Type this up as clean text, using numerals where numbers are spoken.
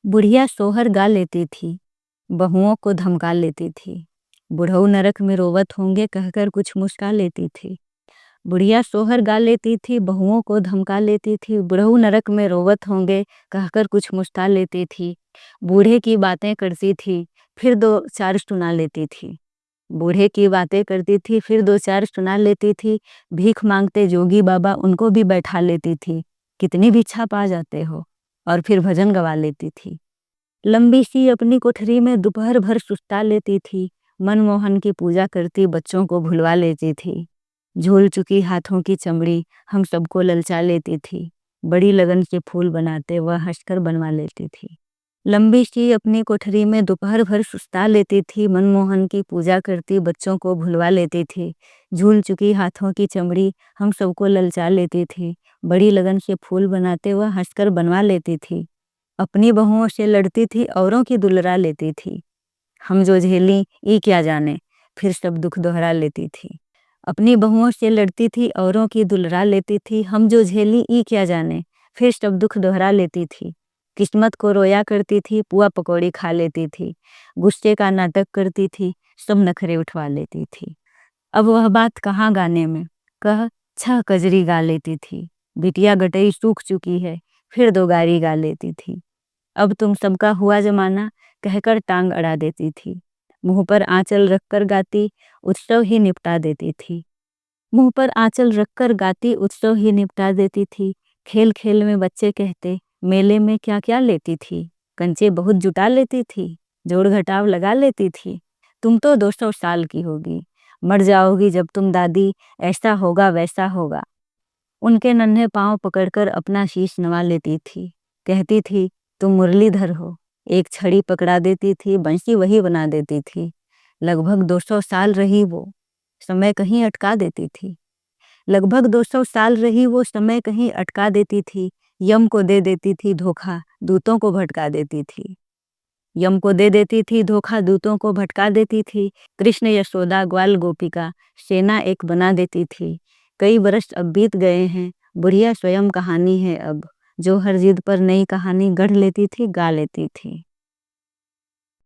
बुढ़िया सोहर गा लेती थी, बहुओं को धमका लेती थी। बुढ़ऊ नरक में रोवत होंगे कहकर कुछ मुस्का लेती थी। बुढ़िया सोहर गा लेती थी, बहुओं को धमका लेती थी। बुढ़ऊ नरक में रोवत होंगे कहकर कुछ मुस्का लेती थी। बूढ़े की बातें करती थी, फिर दो चार सुना लेती थी। बूढ़े की बातें करती थी, फिर दो चार सुना लेती थी। भीख मांगते जोगी बाबा उनको भी बैठा लेती थी। कितनी भिक्षा पा जाते हो, और फिर भजन गवा लेती थी। लंबी सी अपनी कोठरी में दोपहर भर सुस्ता लेती थी। मनमोहन की पूजा करती बच्चों को भुलवा लेती थी। झूल चुकी हाथों की चमड़ी हम सबको ललचा लेती थी। बड़ी लगन से फूल बनाते वह हंसकर बनवा लेती थी। लंबी सी अपनी कोठरी में दोपहर भर सुस्ता लेती थी। मनमोहन की पूजा करती बच्चों को भुलवा लेती थी। झूल चुकी हाथों की चमड़ी हम सबको ललचा लेती थी। बड़ी लगन से फूल बनाते वह हंसकर बनवा लेती थी। अपनी बहुओं से लड़ती थी, औरों की दुलरा लेती थी। हम जो झेली ई क्या जाने, फिर सब दुख दोहरा लेती थी। अपनी बहुओं से लड़ती थी, औरों की दुलरा लेती थी। हम जो झेली ई क्या जाने, फिर सब दुख दोहरा लेती थी। किस्मत को रोया करती थी, पुआ पकौड़ी खा लेती थी। गुस्से का नाटक करती थी, सब नखरे उठवा लेती थी। अब वह बात कहाँ गाने में, कह छह कजरी गा लेती थी। बिटिया गटई सूख चुकी है, फिर दो गारी गा लेती थी। अब तुम सबका हुआ जमाना कहकर टांग अड़ा देती थी। मुंह पर आंचल रखकर गाती, उत्सव ही निपटा देती थी। मुंह पर आंचल रखकर गाती, उत्सव ही निपटा देती थी। खेल खेल में बच्चे कहते, मेले में क्या क्या लेती थी। कंचे बहुत जुटा लेती थी, जोड़ घटाव लगा लेती थी। तुम तो 200 साल की होगी, मर जाओगी जब तुम दादी, ऐसा होगा वैसा होगा। उनके नन्हे पांव पकड़कर अपना शीश नवा लेती थी। कहती थी, तुम मुरलीधर हो। एक छड़ी पकड़ा देती थी, बंसी वही बना देती थी। लगभग 200 साल रही वो, समय कहीं अटका देती थी। लगभग 200 साल रही वो, समय कहीं अटका देती थी। यम को दे देती थी धोखा, दूतों को भटका देती थी। यम को दे देती थी धोखा, दूतों को भटका देती थी। कृष्ण यशोदा ग्वाल गोपिका सेना एक बना देती थी। कई बरस अब बीत गए हैं, बुढ़िया स्वयं कहानी है अब। जो हर जिद पर नई कहानी गढ़ लेती थी, गा लेती थी।